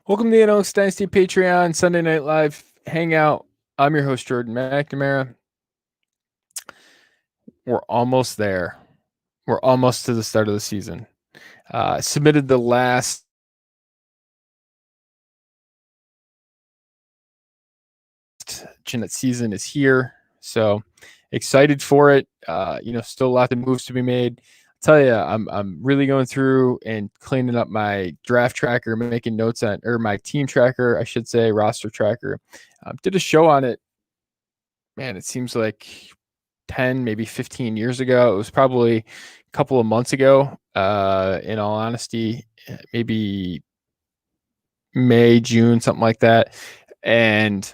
Welcome to the Analytics Dynasty Patreon Sunday Night Live Hangout. I'm your host, Jordan McNamara. We're almost there. We're almost to the start of the season. Submitted the last Jeanette season is here. So excited for it. Still a lot of moves to be made. I'll tell you, I'm really going through and cleaning up my draft tracker, making notes on, or my team tracker, I should say, roster tracker. Did a show on it. Man, it seems like 10, maybe 15 years ago. It was probably a couple of months ago, in all honesty, maybe May, June, something like that. And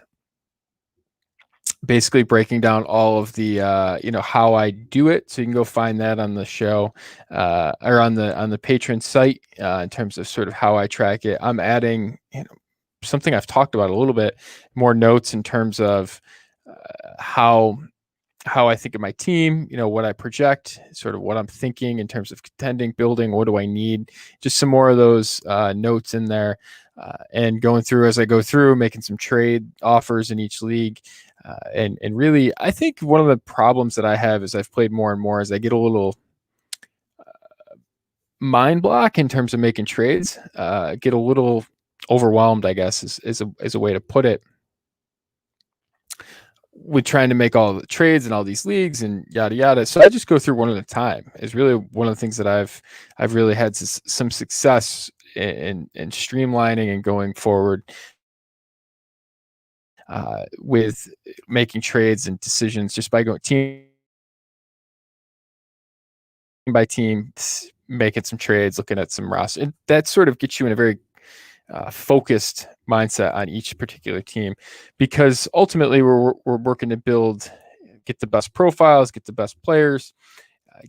basically breaking down all of the how I do it. So you can go find that on the show, or on the patron site, in terms of sort of how I track it. I'm adding something I've talked about a little bit more, notes in terms of how I think of my team, what I project, sort of what I'm thinking in terms of contending, building, what do I need, just some more of those notes in there, and going through as I go through, making some trade offers in each league. And really, I think one of the problems that I have as I've played more and more is I get a little mind block in terms of making trades, get a little overwhelmed, I guess is a way to put it, with trying to make all the trades and all these leagues and yada yada. So I just go through one at a time. Is really one of the things that I've really had some success in streamlining and going forward, with making trades and decisions just by going team by team, making some trades, looking at some roster, and that sort of gets you in a very focused mindset on each particular team, because ultimately we're working to get the best profiles, get the best players,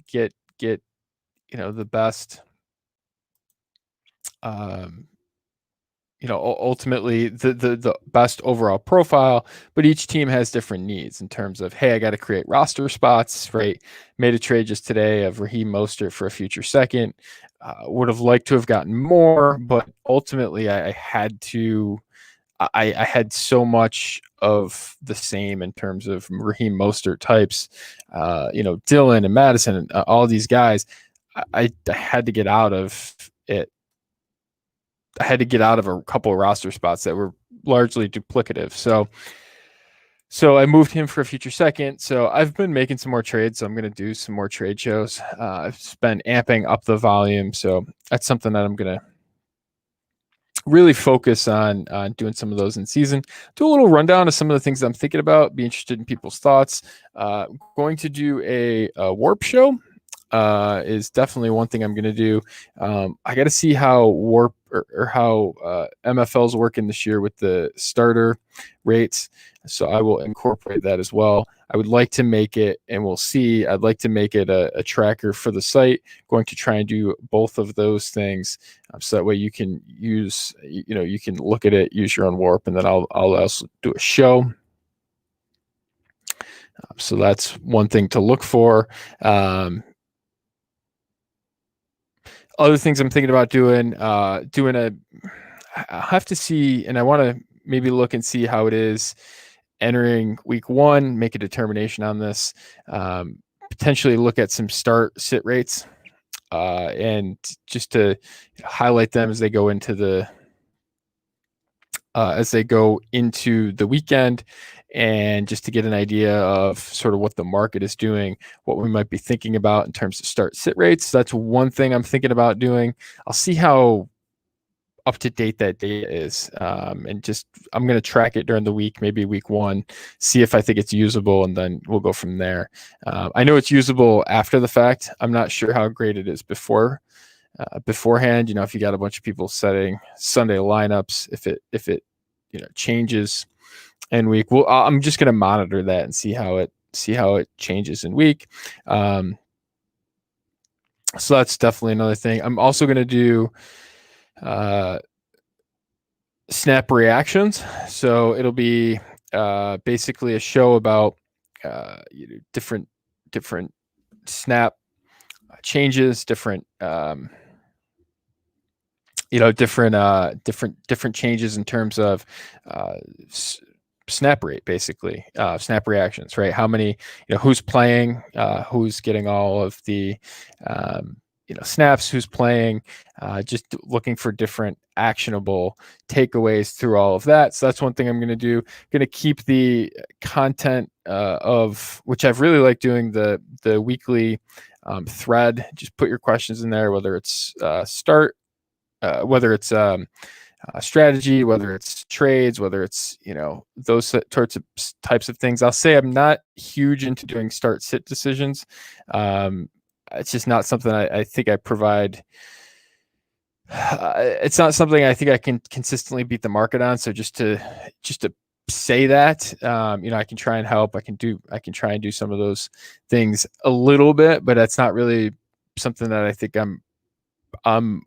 get the best, um, ultimately the best overall profile. But each team has different needs in terms of, hey, I got to create roster spots, right? Made a trade just today of Raheem Mostert for a future second. Would have liked to have gotten more, but ultimately I had to. I had so much of the same in terms of Raheem Mostert types, Dylan and Madison and all these guys. I had to get out of it. I had to get out of a couple of roster spots that were largely duplicative. So I moved him for a future second. So I've been making some more trades. So I'm going to do some more trade shows. I've been amping up the volume. So that's something that I'm going to really focus on doing some of those in season. Do a little rundown of some of the things I'm thinking about. Be interested in people's thoughts. Going to do a warp show. Is definitely one thing I'm going to do. I got to see how warp or how MFL's working this year with the starter rates. So I will incorporate that as well. I would like to make it, and we'll see. I'd like to make it a tracker for the site. Going to try and do both of those things, so that way you can use, you can look at it, use your own warp, and then I'll also do a show. So that's one thing to look for. Other things I'm thinking about doing, I have to see, and I want to maybe look and see how it is entering week one, make a determination on this, potentially look at some start sit rates, and just to highlight them as they go into the weekend, and just to get an idea of sort of what the market is doing, what we might be thinking about in terms of start sit rates. That's one thing I'm thinking about doing. I'll see how up to date that data is, and just I'm going to track it during the week, maybe week one, see if I think it's usable, and then we'll go from there. I know it's usable after the fact. I'm not sure how great it is beforehand. If you got a bunch of people setting Sunday lineups, if it changes in week, well, I'm just going to monitor that and see how it changes in week. So that's definitely another thing. I'm also going to do snap reactions. So it'll be basically a show about different snap changes, different different changes in terms of uh, snap rate, basically, snap reactions, right? How many, who's playing, who's getting all of the, snaps, who's playing, just looking for different actionable takeaways through all of that. So that's one thing I'm going to do. Going to keep the content of which I've really liked doing the weekly thread. Just put your questions in there, whether it's whether it's strategy, whether it's trades, whether it's those sorts of types of things. I'll say I'm not huge into doing start sit decisions. It's just not something I think I provide. It's not something I think I can consistently beat the market on. So just to say that, I can try and help. I can try and do some of those things a little bit, but that's not really something that I think I'm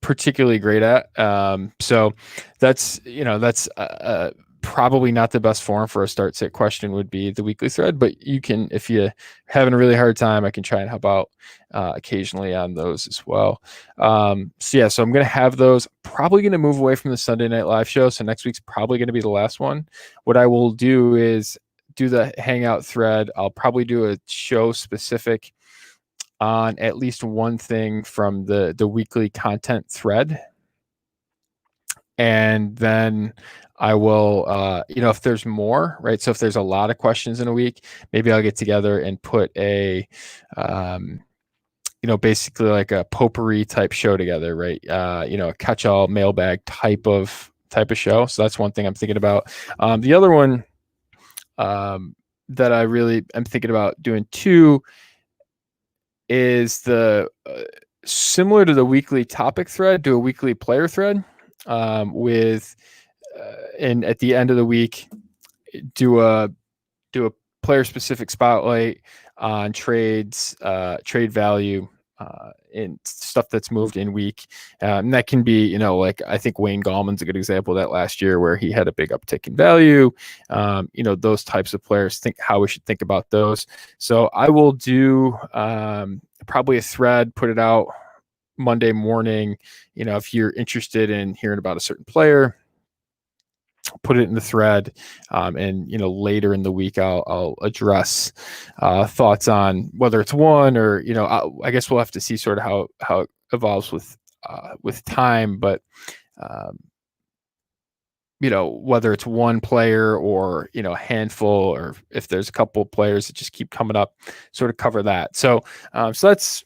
particularly great at. So that's probably not the best form for a start sit question would be the weekly thread, but you can, if you're having a really hard time, I can try and help out occasionally on those as well. So I'm going to have those. Probably going to move away from the Sunday Night Live show. So next week's probably going to be the last one. What I will do is do the Hangout thread. I'll probably do a show specific on at least one thing from the weekly content thread. And then I will, if there's more, right? So if there's a lot of questions in a week, maybe I'll get together and put a, basically like a potpourri type show together, right? A catch-all mailbag type of show. So that's one thing I'm thinking about. The other one that I really am thinking about doing too is the similar to the weekly topic thread, do a weekly player thread with and at the end of the week do a player specific spotlight on trades, trade value, and stuff that's moved in week. And that can be, like I think Wayne Gallman's a good example of that last year where he had a big uptick in value. Those types of players, think how we should think about those. So I will do probably a thread, put it out Monday morning. If you're interested in hearing about a certain player, put it in the thread, and later in the week I'll address thoughts on whether it's one or I guess we'll have to see sort of how it evolves with time, but whether it's one player or a handful, or if there's a couple of players that just keep coming up, sort of cover that. So that's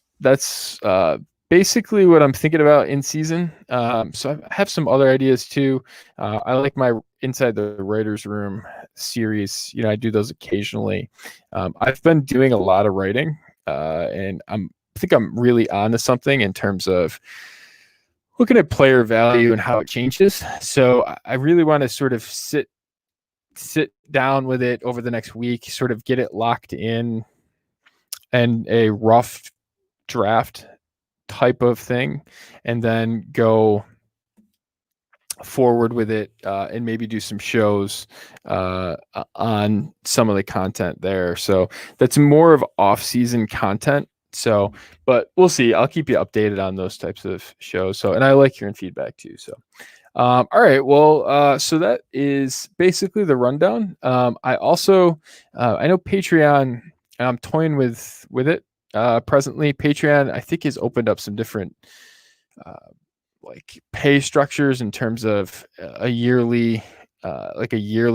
basically what I'm thinking about in season. So I have some other ideas too. I like my Inside the Writers Room series. I do those occasionally. I've been doing a lot of writing, and I think I'm really onto something in terms of looking at player value and how it changes. So I really want to sort of sit down with it over the next week, sort of get it locked in and a rough draft type of thing, and then go forward with it, and maybe do some shows on some of the content there. So that's more of off-season content. So, but we'll see. I'll keep you updated on those types of shows. So, and I like hearing feedback too. So, all right. Well, so that is basically the rundown. I also, I know Patreon, and I'm toying with it presently. Patreon, I think, has opened up some different like pay structures in terms of a yearly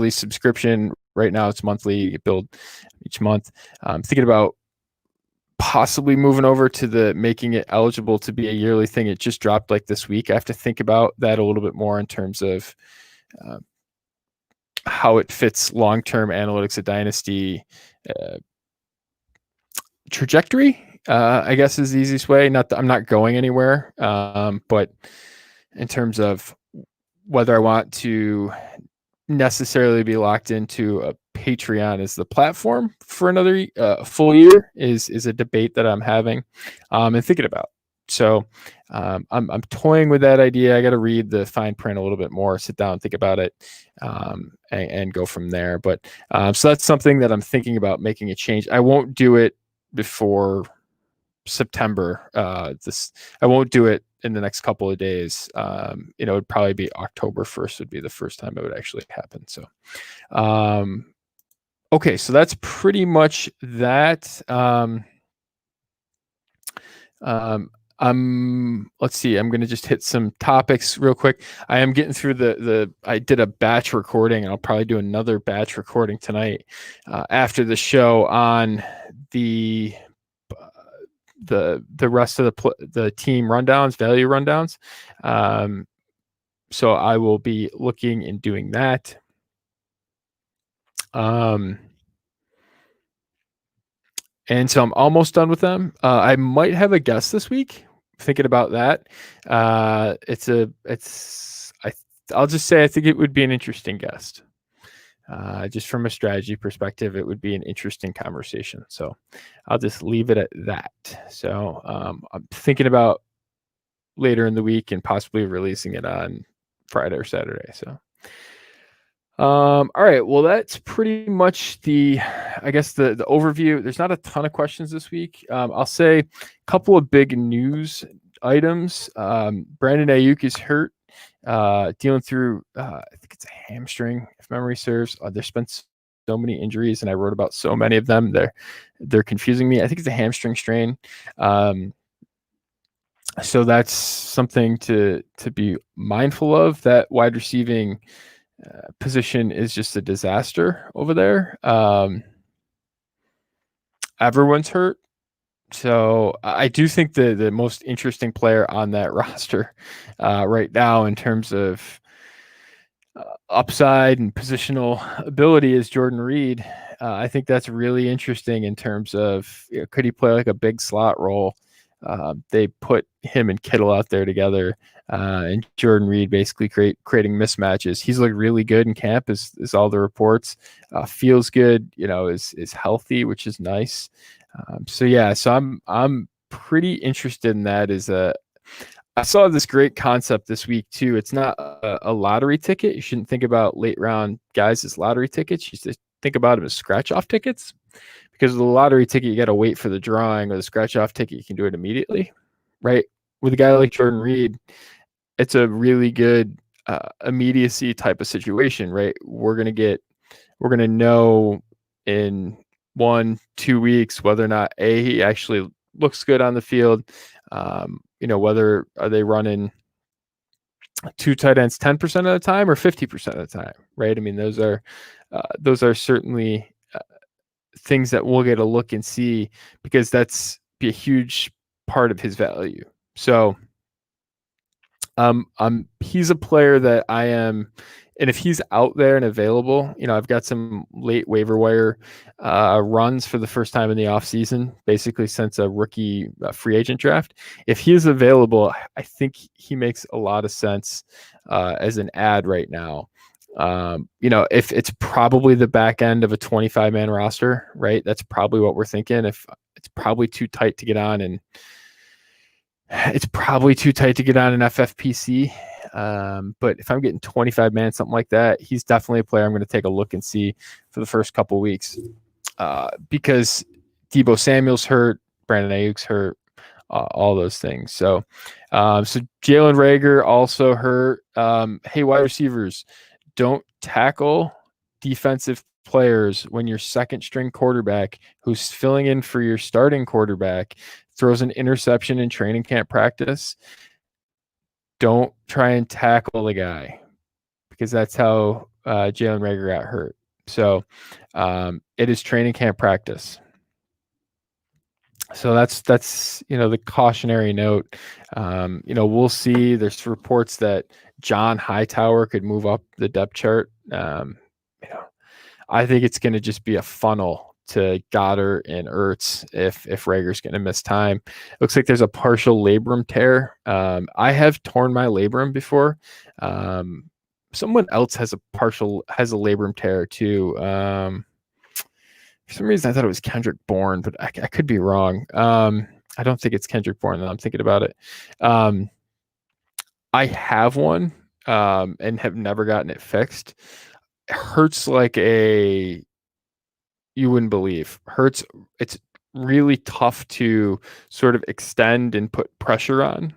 subscription. Right now it's monthly, you get billed each month. I'm thinking about possibly moving over to making it eligible to be a yearly thing. It just dropped like this week. I have to think about that a little bit more in terms of how it fits long-term analytics at Dynasty trajectory, I guess is the easiest way. Not that I'm not going anywhere, but in terms of whether I want to necessarily be locked into a Patreon as the platform for another full year is a debate that I'm having and thinking about. So I'm toying with that idea. I got to read the fine print a little bit more, sit down, think about it, and go from there. But so that's something that I'm thinking about making a change. I won't do it before September. This I won't do it in the next couple of days. It'd probably be October 1st would be the first time it would actually happen. So, okay, so that's pretty much that. Let's see. I'm going to just hit some topics real quick. I am getting through I did a batch recording, and I'll probably do another batch recording tonight after the show on the rest of the team rundowns, value rundowns. So I will be looking and doing that. And so I'm almost done with them. I might have a guest this week. Thinking about that. I'll just say I think it would be an interesting guest. Just from a strategy perspective, it would be an interesting conversation. So I'll just leave it at that. So I'm thinking about later in the week and possibly releasing it on Friday or Saturday. So all right, well, that's pretty much the overview. There's not a ton of questions this week. I'll say a couple of big news items. Brandon Ayuk is hurt, dealing through I think it's a hamstring, if memory serves. There's been so many injuries, and I wrote about so many of them. They're confusing me. I think it's a hamstring strain. So that's something to be mindful of. That wide receiving position is just a disaster over there. Everyone's hurt. So I do think the most interesting player on that roster right now in terms of upside and positional ability is Jordan Reed. I think that's really interesting in terms of could he play like a big slot role? They put him and Kittle out there together, and Jordan Reed basically creating mismatches. He's looked really good in camp, is all the reports. Feels good, is healthy, which is nice. So I'm pretty interested in that. I saw this great concept this week too. It's not a lottery ticket. You shouldn't think about late round guys as lottery tickets. You should think about them as scratch off tickets. Because with the lottery ticket, you got to wait for the drawing, or the scratch-off ticket, you can do it immediately, right? With a guy like Jordan Reed, it's a really good immediacy type of situation, right? We're gonna know in 1-2 weeks whether or not he actually looks good on the field. Whether are they running two tight ends 10% of the time or 50% of the time, right? I mean, those are certainly things that we'll get a look and see, because that's be a huge part of his value. So he's a player that I am, and if he's out there and available, I've got some late waiver wire runs for the first time in the offseason, basically since a rookie free agent draft. If he is available, I think he makes a lot of sense as an ad right now. If it's probably the back end of a 25-man roster, right? That's probably what we're thinking. If it's probably too tight to get on, and it's probably too tight to get on an FFPC. But if I'm getting 25 man, something like that, he's definitely a player I'm going to take a look and see for the first couple weeks. Because Deebo Samuel's hurt, Brandon Ayuk's hurt, all those things. So Jalen Reagor also hurt. Hey, wide receivers, don't tackle defensive players when your second string quarterback who's filling in for your starting quarterback throws an interception in training camp practice. Don't try and tackle the guy, because that's how Jalen Reagor got hurt. So it is training camp practice. So that's the cautionary note. We'll see. There's reports that John Hightower could move up the depth chart. I think it's going to just be a funnel to Goddard and Ertz if Reagor's going to miss time. Looks like there's a partial labrum tear. I have torn my labrum before. Someone else has a labrum tear too. For some reason, I thought it was Kendrick Bourne, but I could be wrong. I don't think it's Kendrick Bourne that I'm thinking about it. I have one and have never gotten it fixed. It hurts like you wouldn't believe. Hurts. It's really tough to sort of extend and put pressure on.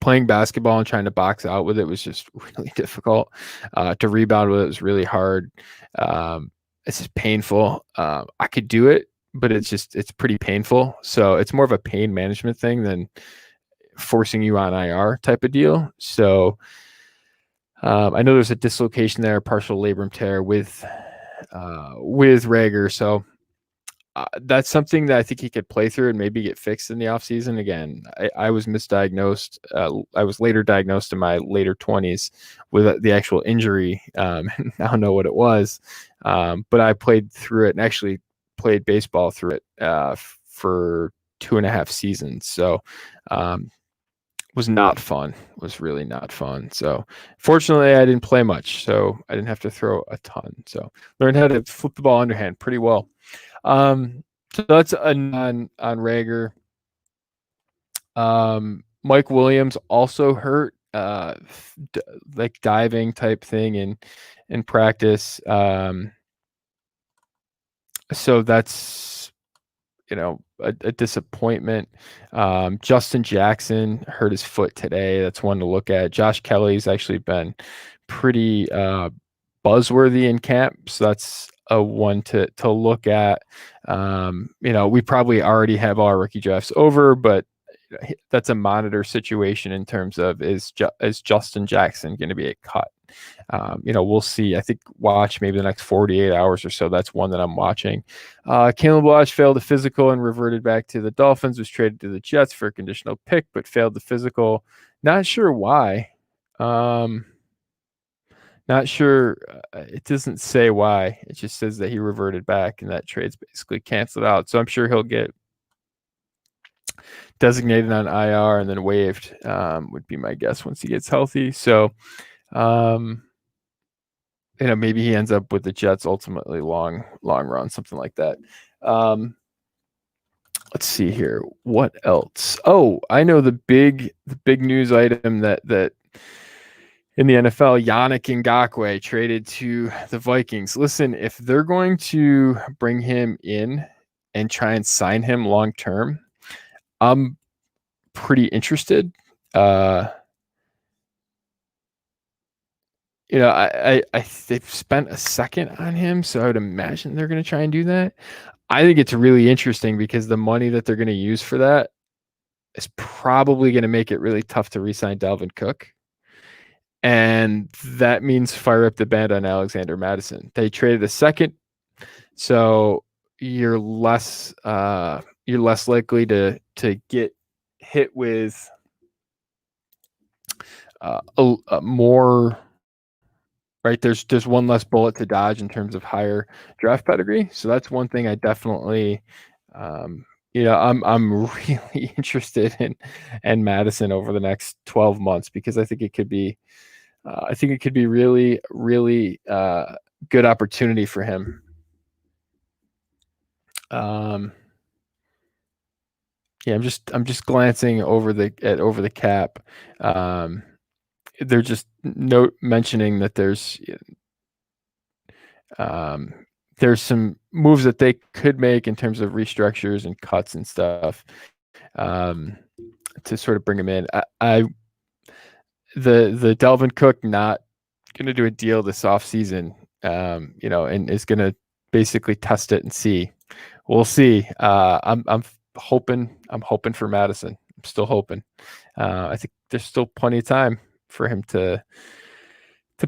Playing basketball and trying to box out with it was just really difficult. To rebound with it was really hard. It's just painful. I could do it, but it's pretty painful. So it's more of a pain management thing than forcing you on IR type of deal. So I know there's a dislocation there, partial labrum tear with Rager. So that's something that I think he could play through and maybe get fixed in the offseason. Again, I was misdiagnosed. I was later diagnosed in my later 20s with the actual injury. I don't know what it was, but I played through it and actually played baseball through it for 2.5 seasons. So was not fun. Was really not fun. So fortunately, I didn't play much, so I didn't have to throw a ton. So learned how to flip the ball underhand pretty well. So that's on Rager. Mike Williams also hurt, like diving type thing in practice. So that's a disappointment. Justin Jackson hurt his foot today. That's one to look at. Josh Kelly's actually been pretty buzzworthy in camp, so that's a one to look at. We probably already have our rookie drafts over, but that's a monitor situation in terms of is Justin Jackson going to be a cut? We'll see. I think watch maybe the next 48 hours or so. That's one that I'm watching. Kalen Blanche failed the physical and reverted back to the Dolphins, was traded to the Jets for a conditional pick, but failed the physical. Not sure why. Not sure. It doesn't say why. It just says that he reverted back and that trade's basically canceled out. So I'm sure he'll get designated on IR and then waived, would be my guess once he gets healthy. So, maybe he ends up with the Jets ultimately long run, something like that. Let's see here. What else? Oh, I know the big news item that in the NFL, Yannick Ngakoue traded to the Vikings. Listen, if they're going to bring him in and try and sign him long term, I'm pretty interested. They've spent a second on him, so I would imagine they're going to try and do that. I think it's really interesting because the money that they're going to use for that is probably going to make it really tough to re-sign Dalvin Cook. And that means fire up the band on Alexander Mattison. They traded a second, so you're less likely to get hit with more. Right, there's one less bullet to dodge in terms of higher draft pedigree. So that's one thing I definitely, I'm really interested in Mattison over the next 12 months because I think it could be really, really good opportunity for him. I'm just glancing over the cap. They're just mentioning that there's some moves that they could make in terms of restructures and cuts and stuff to sort of bring him in. The Dalvin Cook not going to do a deal this offseason, and is going to basically test it and see. We'll see. I'm hoping for Mattison. I'm still hoping. I think there's still plenty of time for him to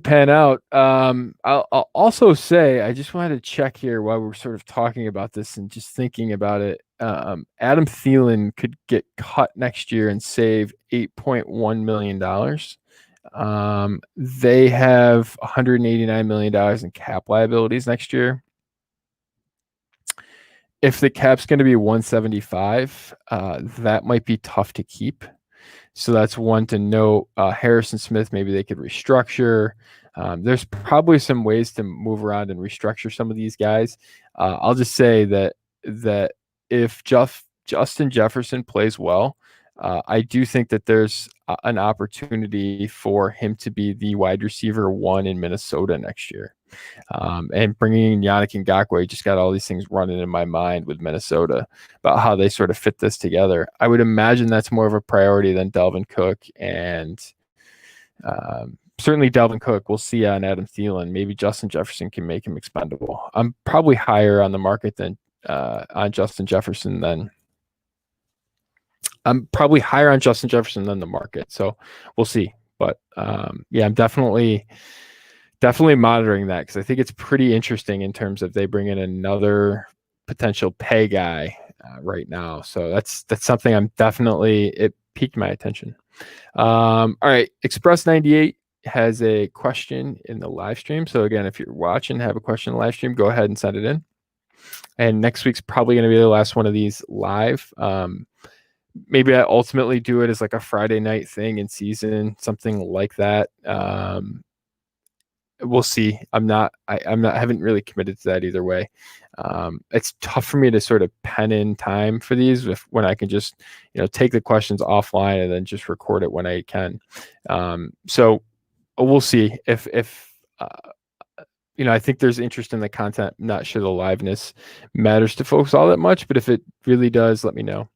pan out. I'll also say, I just wanted to check here while we're sort of talking about this and just thinking about it. Adam Thielen could get cut next year and save $8.1 million. They have $189 million in cap liabilities next year. If the cap's going to be 175, that might be tough to keep. So that's one to note. Harrison Smith, maybe they could restructure. There's probably some ways to move around and restructure some of these guys. I'll just say that if Justin Jefferson plays well, I do think that there's an opportunity for him to be the wide receiver 1 in Minnesota next year. And bringing in Yannick Ngakoue just got all these things running in my mind with Minnesota about how they sort of fit this together. I would imagine that's more of a priority than Dalvin Cook, and certainly Dalvin Cook. We'll see on Adam Thielen. Maybe Justin Jefferson can make him expendable. I'm probably higher on the market than on Justin Jefferson than I'm probably higher on Justin Jefferson than the market. So we'll see. But yeah, I'm definitely monitoring that because I think it's pretty interesting in terms of they bring in another potential pay guy right now. So that's something it piqued my attention. All right, Express 98 has a question in the live stream. So again, if you're watching, have a question in the live stream, go ahead and send it in. And next week's probably going to be the last one of these live. Maybe I ultimately do it as like a Friday night thing in season, something like that. We'll see. I haven't really committed to that either way. It's tough for me to sort of pen in time for these when I can just, take the questions offline and then just record it when I can. So we'll see if I think there's interest in the content. I'm not sure the liveness matters to folks all that much, but if it really does, let me know.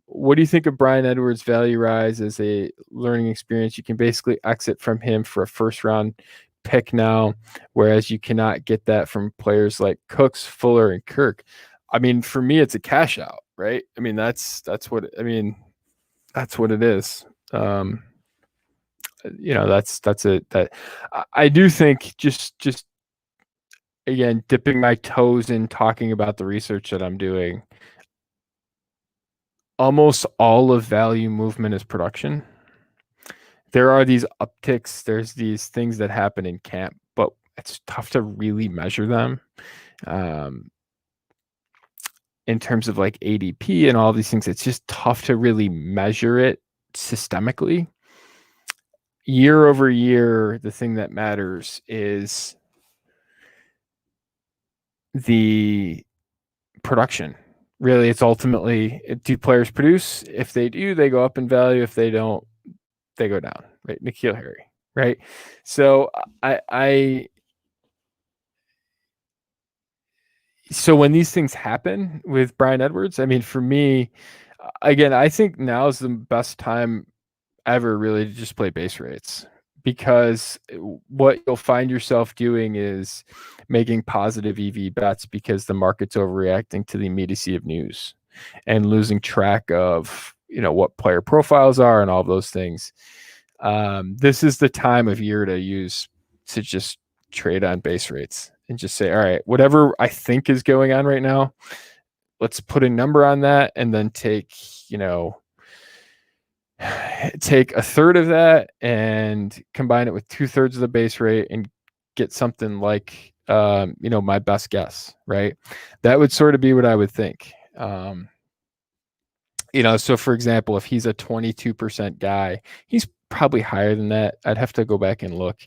What do you think of Bryan Edwards' value rise as a learning experience? You can basically exit from him for a first round pick now, whereas you cannot get that from players like Cooks, Fuller, and Kirk. I mean, for me, it's a cash out, right? I mean, that's what it is. That's it. That I do think just again, dipping my toes in talking about the research that I'm doing. Almost all of value movement is production. There are these upticks, there's these things that happen in camp, but it's tough to really measure them in terms of like ADP and all these things. It's just tough to really measure it systemically. Year over year, the thing that matters is the production. Really, it's ultimately, do players produce? If they do, they go up in value. If they don't, they go down, right? N'Keal Harry, right? So so when these things happen with Bryan Edwards, I mean, for me, again, I think now is the best time ever really to just play base rates, because what you'll find yourself doing is making positive EV bets because the market's overreacting to the immediacy of news and losing track of what player profiles are and all those things. This is the time of year to just trade on base rates and just say, all right, whatever I think is going on right now, let's put a number on that and then take a third of that and combine it with 2/3 of the base rate and get something like, my best guess, right? That would sort of be what I would think. So for example, if he's a 22% guy, he's probably higher than that. I'd have to go back and look.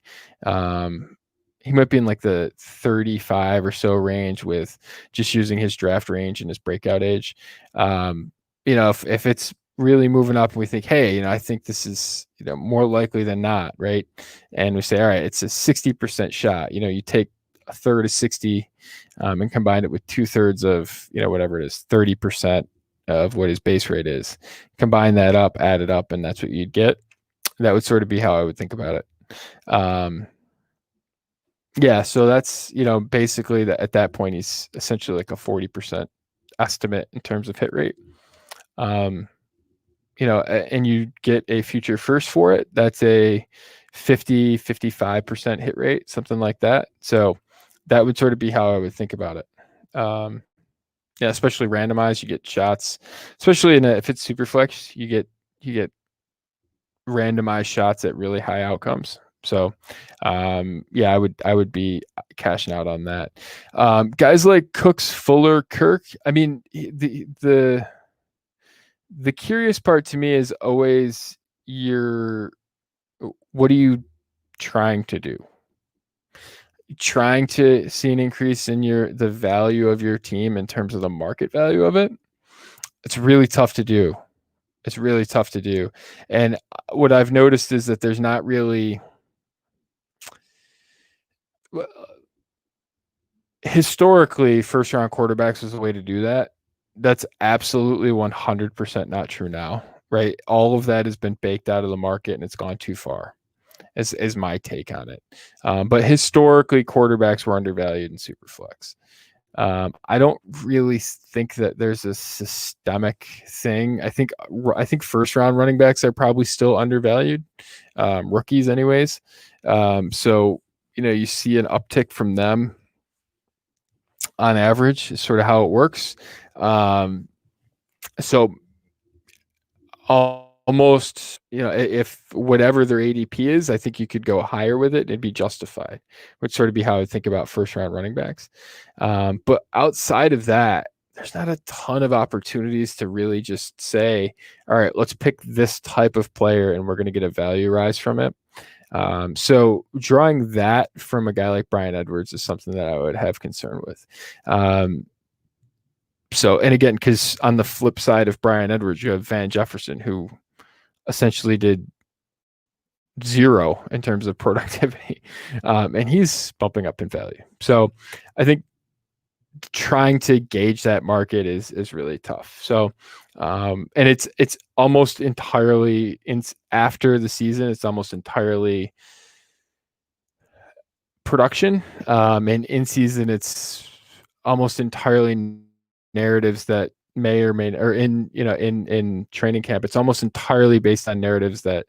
He might be in like the 35 or so range with just using his draft range and his breakout age. If it's really moving up and we think, hey, I think this is, more likely than not, right? And we say, all right, it's a 60% shot. You take a third of 60 and combine it with 2/3 of, whatever it is, 30% of what his base rate is. Combine that up, add it up, and that's what you'd get. That would sort of be how I would think about it. Yeah, so that's, basically at that point, he's essentially like a 40% estimate in terms of hit rate. And you get a future first for it. That's a 55% hit rate, something like that. So that would sort of be how I would think about it. Yeah, especially randomized, you get shots, especially if it's super flex, you get randomized shots at really high outcomes. So, yeah, I would be cashing out on that. Guys like Cooks, Fuller, Kirk. I mean, the curious part to me is always what are you trying to do? Trying to see an increase in the value of your team in terms of the market value of it. It's really tough to do. It's really tough to do. And what I've noticed is that there's not really historically first round quarterbacks was a way to do that. That's absolutely 100% not true now, right? All of that has been baked out of the market and it's gone too far. Is my take on it. But historically, quarterbacks were undervalued in Superflex. I don't really think that there's a systemic thing. I think first round running backs are probably still undervalued, rookies, anyways. So you see an uptick from them on average. Is sort of how it works. So almost, if whatever their ADP is, I think you could go higher with it. It'd be justified, would sort of be how I think about first round running backs. But outside of that, there's not a ton of opportunities to really just say, all right, let's pick this type of player and we're going to get a value rise from it. So drawing that from a guy like Brian Edwards is something that I would have concern with. And again, because on the flip side of Brian Edwards, you have Van Jefferson, who essentially did zero in terms of productivity, and he's bumping up in value. So I think trying to gauge that market is really tough. So and it's almost entirely after the season. It's almost entirely production, and in season it's almost entirely narratives that may or may, or in training camp, it's almost entirely based on narratives that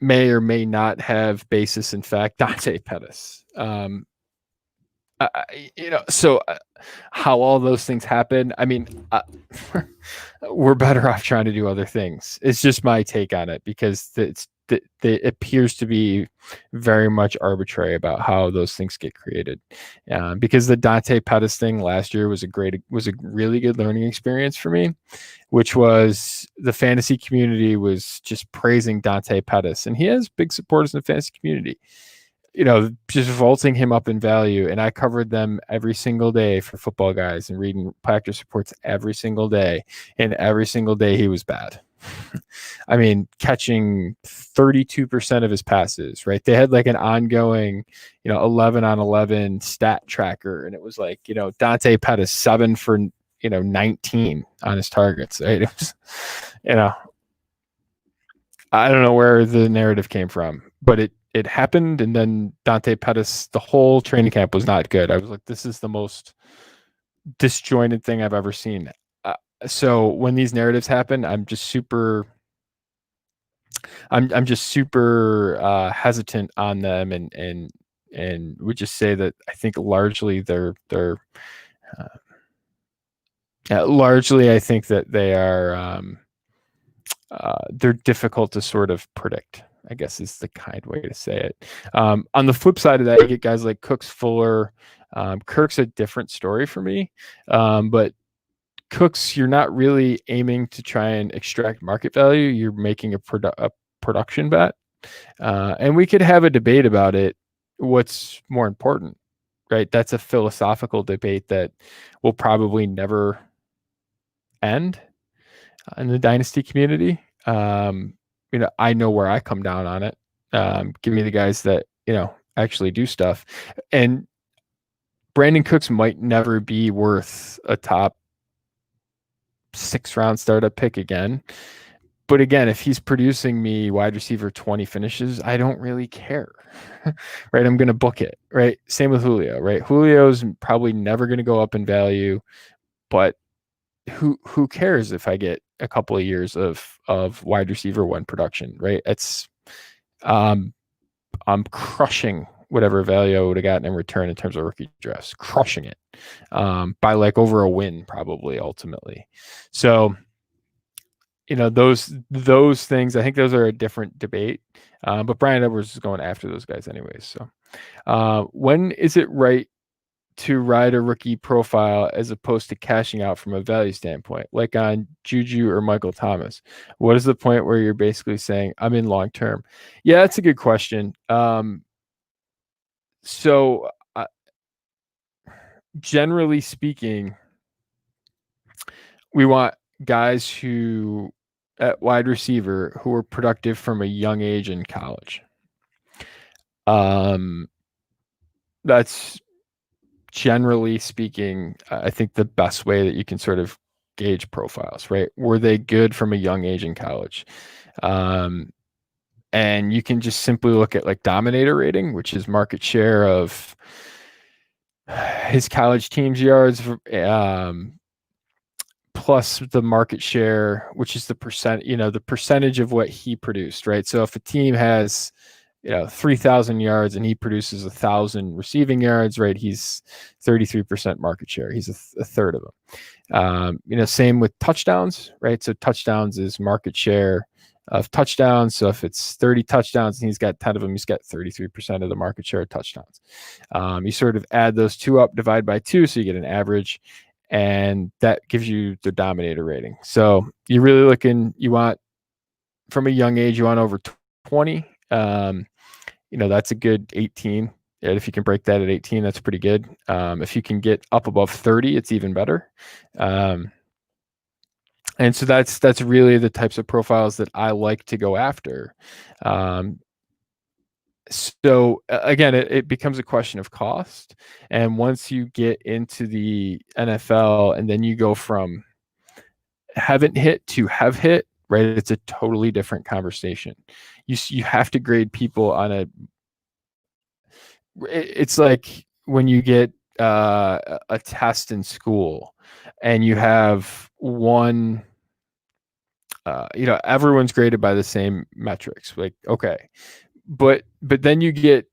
may or may not have basis in fact. Dante Pettis, so how all those things happen, I mean, we're better off trying to do other things. It's just my take on it, because it appears to be very much arbitrary about how those things get created. Because the Dante Pettis thing last year was a really good learning experience for me, which was the fantasy community was just praising Dante Pettis, and he has big supporters in the fantasy community, just vaulting him up in value. And I covered them every single day for Football Guys and reading practice reports every single day. And every single day he was bad. I mean, catching 32% of his passes, right? They had like an ongoing, 11 on 11 stat tracker. And it was like, Dante Pettis 7 for, 19 on his targets. Right? It was, I don't know where the narrative came from, but it happened. And then Dante Pettis, the whole training camp was not good. I was like, this is the most disjointed thing I've ever seen. So when these narratives happen, I'm just super hesitant on them, and would just say that I think largely largely I think that they are they're difficult to sort of predict, I guess is the kind way to say it. On the flip side of that, you get guys like Cooks, Fuller. Kirk's a different story for me, but Cooks, you're not really aiming to try and extract market value. You're making a production bet. And we could have a debate about it. What's more important, right? That's a philosophical debate that will probably never end in the dynasty community. I know where I come down on it. Give me the guys that, actually do stuff. And Brandon Cooks might never be worth a top 6-round startup pick again. But again, if he's producing me wide receiver 20 finishes, I don't really care, right? I'm going to book it, right? Same with Julio, right? Julio's probably never going to go up in value, but who cares if I get a couple of years of wide receiver 1 production, right? It's I'm crushing whatever value I would have gotten in return in terms of rookie drafts, crushing it by like over a win probably ultimately. So those things, I think those are a different debate. But Brian Edwards is going after those guys anyways. So when is it right to ride a rookie profile as opposed to cashing out from a value standpoint, like on Juju or Michael Thomas? What is the point where you're basically saying I'm in long term? Yeah, that's a good question. So generally speaking, we want guys who at wide receiver who were productive from a young age in college. That's generally speaking, I think the best way that you can sort of gauge profiles, right? Were they good from a young age in college? And you can just simply look at like dominator rating, which is market share of his college team's yards, plus the market share, which is the percentage of what he produced, right? So if a team has 3,000 yards and he produces 1,000 receiving yards, right? He's 33% market share. He's a third of them. Same with touchdowns, right? So touchdowns is market share of touchdowns. So if it's 30 touchdowns and he's got 10 of them, he's got 33% of the market share of touchdowns. You sort of add those two up, divide by 2, so you get an average, and that gives you the dominator rating. So you're really looking, you want from a young age, you want over 20. That's a good 18. And if you can break that at 18, that's pretty good. If you can get up above 30, it's even better. And so that's really the types of profiles that I like to go after. So again, it becomes a question of cost. And once you get into the NFL and then you go from haven't hit to have hit, right? It's a totally different conversation. You have to grade people on it's like when you get a test in school and you have one, everyone's graded by the same metrics. Like, okay, but then you get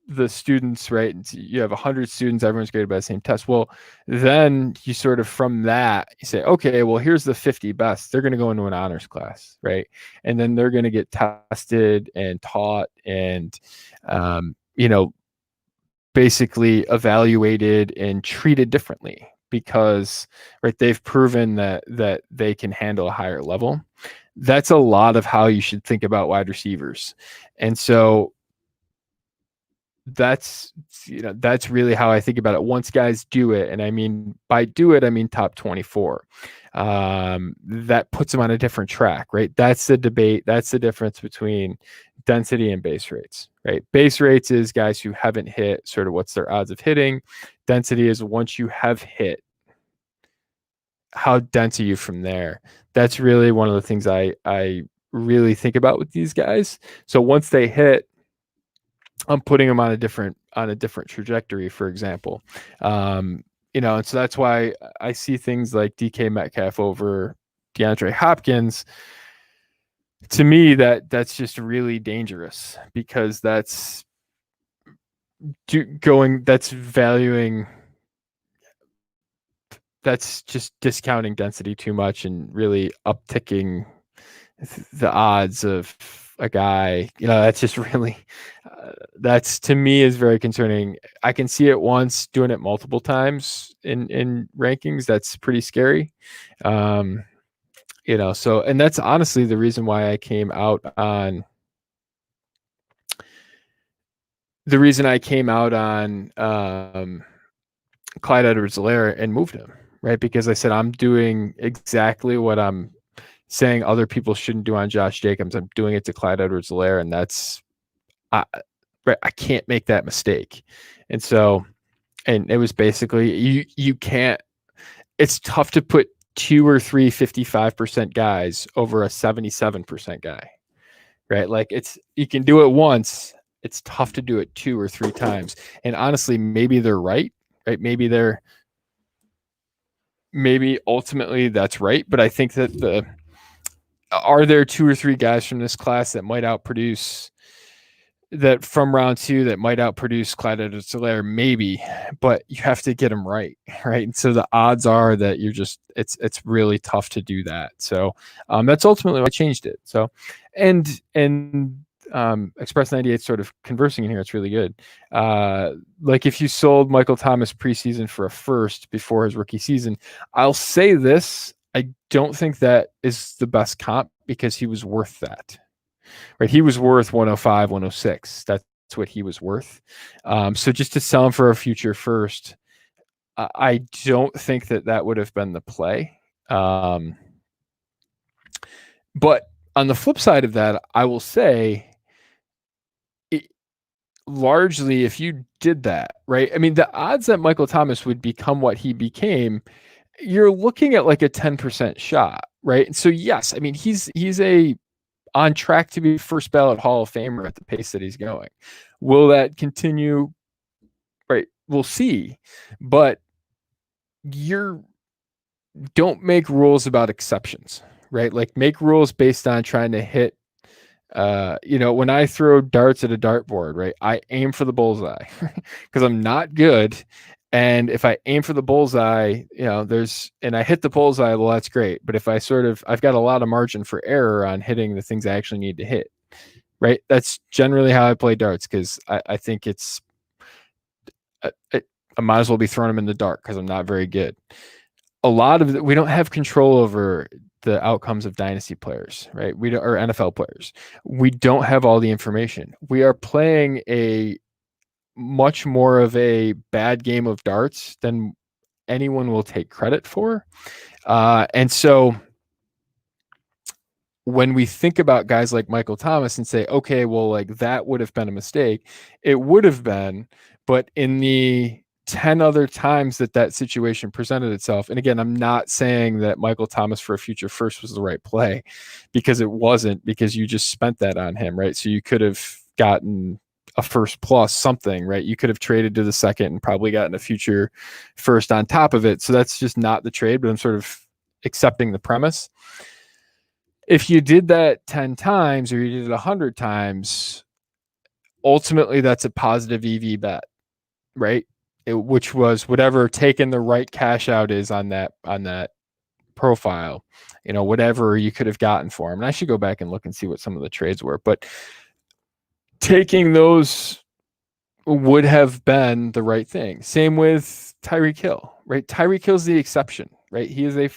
the students, right? You have 100 students, everyone's graded by the same test. Well, then you sort of from that you say, okay, well, here's the 50 best. They're going to go into an honors class, right? And then they're going to get tested and taught and basically evaluated and treated differently because, right, they've proven that they can handle a higher level. That's a lot of how you should think about wide receivers. And so that's really how I think about it. Once guys do it, and I mean by do it, I mean top 24. That puts them on a different track, right? That's the debate. That's the difference between density and base rates, right? Base rates is guys who haven't hit, sort of what's their odds of hitting. Density is once you have hit, how dense are you from there? That's really one of the things I really think about with these guys. So once they hit, I'm putting them on a different trajectory, for example. And so that's why I see things like DK Metcalf over DeAndre Hopkins. To me, that's just really dangerous because that's just discounting density too much and really upticking the odds of a guy. That's just really that's to me is very concerning. I can see it once, doing it multiple times in rankings. That's pretty scary. So, and that's honestly the reason why I came out on Clyde Edwards-Helaire and moved him, right? Because I said, I'm doing exactly what I'm saying other people shouldn't do on Josh Jacobs. I'm doing it to Clyde Edwards-Helaire, and I can't make that mistake. And so, and it was basically, you can't, it's tough to put 2 or 3 55% guys over a 77% guy, right? Like you can do it once. It's tough to do it 2 or 3 times. And honestly, maybe they're right? Maybe ultimately that's right. But I think that are there 2 or 3 guys from this class that might outproduce that from round 2 that might outproduce Clyde Edwards-Helaire? Maybe, but you have to get them right. And so the odds are that it's really tough to do that. So that's ultimately why I changed it. So, and Express 98 sort of conversing in here, it's really good. Like if you sold Michael Thomas preseason for a first before his rookie season, I'll say this, I don't think that is the best comp because he was worth that. Right, he was worth 105, 106. That's what he was worth. So just to sell him for a future first, I don't think that would have been the play. But on the flip side of that, I will say, it, largely, if you did that, right? I mean, the odds that Michael Thomas would become what he became, you're looking at like a 10% shot, right? And so, yes, I mean, he's a on track to be first ballot Hall of Famer at the pace that he's going. Will that continue? Right. We'll see. But you're don't make rules about exceptions, right? Like make rules based on trying to hit when I throw darts at a dartboard, right? I aim for the bullseye because I'm not good. And if I aim for the bullseye, and I hit the bullseye, well, that's great. But if I've got a lot of margin for error on hitting the things I actually need to hit, right? That's generally how I play darts because I think I might as well be throwing them in the dark because I'm not very good. We don't have control over the outcomes of dynasty players, right? We don't, or NFL players. We don't have all the information. We are playing a much more of a bad game of darts than anyone will take credit for. And so when we think about guys like Michael Thomas and say, okay, well, like that would have been a mistake, it would have been, but in the 10 other times that situation presented itself, and again, I'm not saying that Michael Thomas for a future first was the right play, because it wasn't, because you just spent that on him, right? So you could have gotten a first plus something, right? You could have traded to the second and probably gotten a future first on top of it. So that's just not the trade, but I'm sort of accepting the premise. If you did that 10 times or you did it 100 times, ultimately that's a positive EV bet, right? Which was whatever taking the right cash out is on that profile, whatever you could have gotten for him. And I should go back and look and see what some of the trades were, but taking those would have been the right thing. Same with Tyreek Hill, right? Tyreek Hill's the exception, right? He is a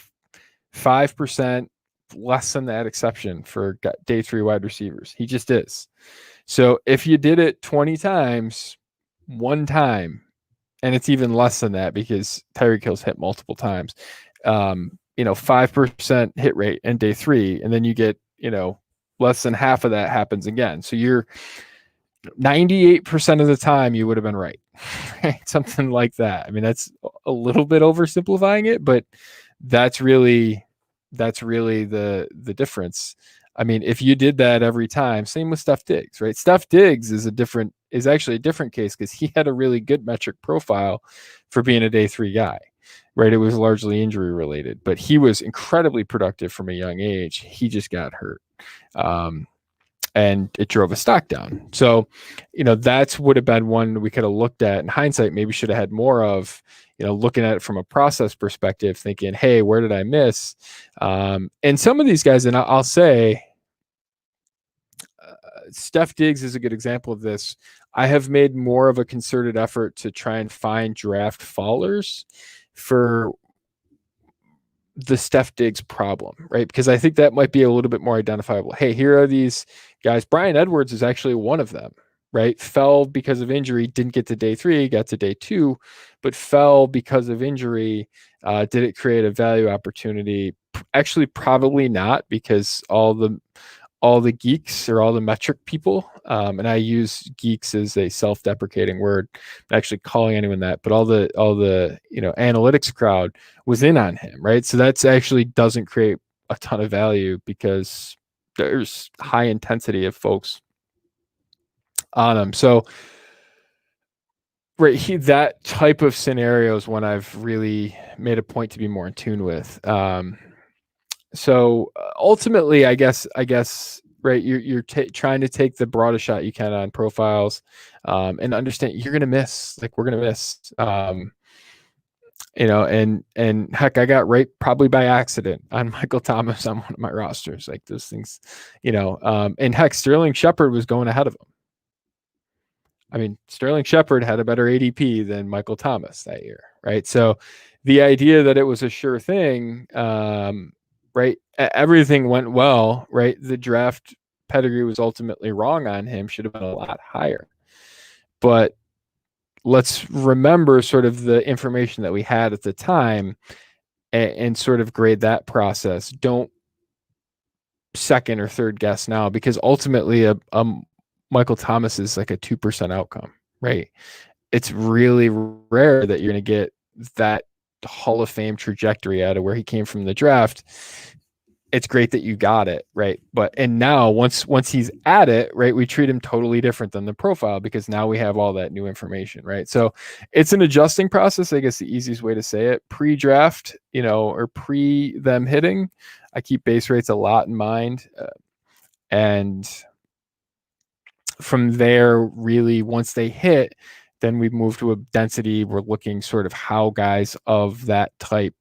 5% less than that exception for day 3 wide receivers. He just is. So if you did it 20 times, one time, and it's even less than that because Tyreek Hill's hit multiple times, 5% hit rate in day 3, and then you get, less than half of that happens again. So you're 98% of the time you would have been right, right? Something like that. I mean, that's a little bit oversimplifying it, but that's really the difference. I mean, if you did that every time, same with Steph Diggs, right? Steph Diggs is actually a different case because he had a really good metric profile for being a day 3 guy, right? It was largely injury related, but he was incredibly productive from a young age. He just got hurt. And it drove a stock down. So, that's would have been one we could have looked at in hindsight, maybe should have had more of, looking at it from a process perspective, thinking, hey, where did I miss? And some of these guys, and I'll say, Steph Diggs is a good example of this. I have made more of a concerted effort to try and find draft fallers for the Steph Diggs problem, right? Because I think that might be a little bit more identifiable. Hey, here are these guys. Brian Edwards is actually one of them, right? Fell because of injury, didn't get to day 3, got to day 2, but fell because of injury. Did it create a value opportunity? Actually, probably not, because all the geeks or all the metric people, and I use geeks as a self-deprecating word, not actually calling anyone that, but all the analytics crowd was in on him, right? So that's actually doesn't create a ton of value because there's high intensity of folks on him. So right, that type of scenario is one I've really made a point to be more in tune with. So ultimately, I guess, right, you're trying to take the broadest shot you can on profiles, and understand you're going to miss. Like, we're going to miss. And heck, I got right probably by accident on Michael Thomas on one of my rosters. Like, those things, and heck, Sterling Shepard was going ahead of him. I mean, Sterling Shepard had a better ADP than Michael Thomas that year, right? So the idea that it was a sure thing, right? Everything went well, right? The draft pedigree was ultimately wrong on him, should have been a lot higher. But let's remember sort of the information that we had at the time, and sort of grade that process. Don't second or third guess now, because ultimately a Michael Thomas is like a 2% outcome, right? It's really rare that you're going to get that Hall of Fame trajectory out of where he came from the draft. It's great that you got it, right? And now once he's at it, right, we treat him totally different than the profile, because now we have all that new information, right? So it's an adjusting process, I guess the easiest way to say it. Pre-draft, or pre them hitting, I keep base rates a lot in mind, and from there, really, once they hit, then we move to a density. We're looking sort of how guys of that type,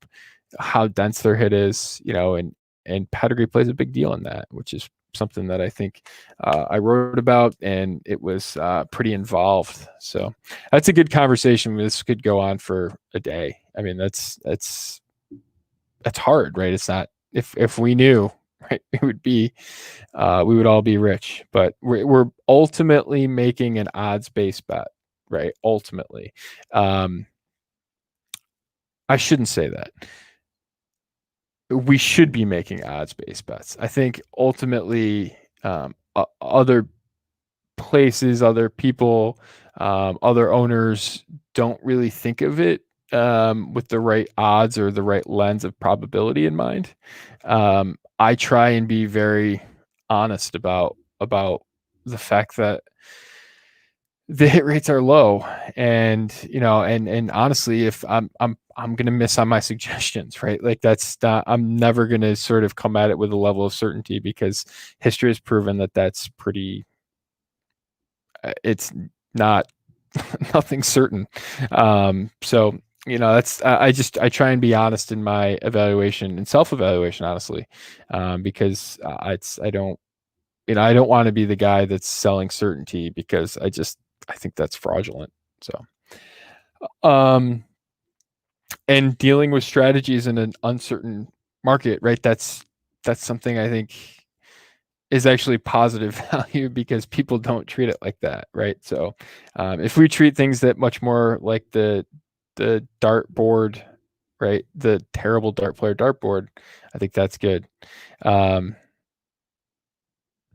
how dense their hit is, and pedigree plays a big deal in that, which is something that I think I wrote about, and it was pretty involved. So that's a good conversation. This could go on for a day. I mean, that's hard, right? It's not, if we knew, right, it would be, we would all be rich, but we're ultimately making an odds-based bet, right? Ultimately. I shouldn't say that. We should be making odds-based bets. I think ultimately, other places, other people, other owners don't really think of it with the right odds or the right lens of probability in mind. I try and be very honest about the fact that the hit rates are low, and and honestly, if I'm gonna miss on my suggestions, right? Like that's not, I'm never gonna sort of come at it with a level of certainty, because history has proven that that's pretty. It's not nothing certain. So that's I try and be honest in my evaluation and self-evaluation, honestly, because I don't I don't want to be the guy that's selling certainty, because I think that's fraudulent. So, and dealing with strategies in an uncertain market, right? That's something I think is actually positive value, because people don't treat it like that, right? So, if we treat things that much more like the dart board, right? The terrible dart player dart board, I think that's good.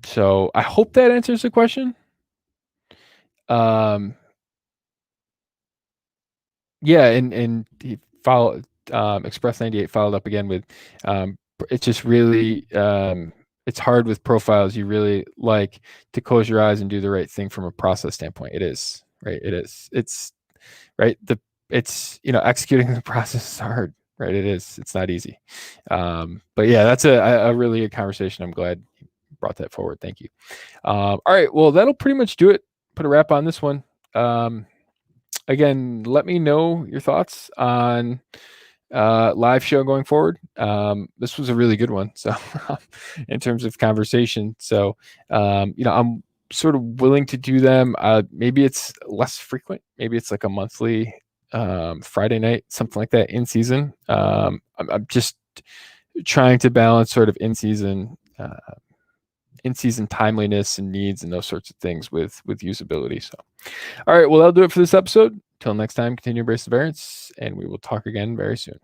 So I hope that answers the question. Yeah, and he followed, Express 98 followed up again with, it's just really, it's hard with profiles. You really like to close your eyes and do the right thing from a process standpoint. It is, right? It is. It's right. It's executing the process is hard, right? It is. It's not easy. But yeah, that's a really good conversation. I'm glad you brought that forward. Thank you. All right. Well, that'll pretty much do it. Put a wrap on this one. Again, let me know your thoughts on live show going forward. This was a really good one. So in terms of conversation, so I'm sort of willing to do them. Maybe it's less frequent. Maybe it's like a monthly Friday night, something like that in season. I'm just trying to balance sort of in season timeliness and needs and those sorts of things with usability. So, all right, well, that'll do it for this episode. Till next time, continue to embrace the variance, and we will talk again very soon.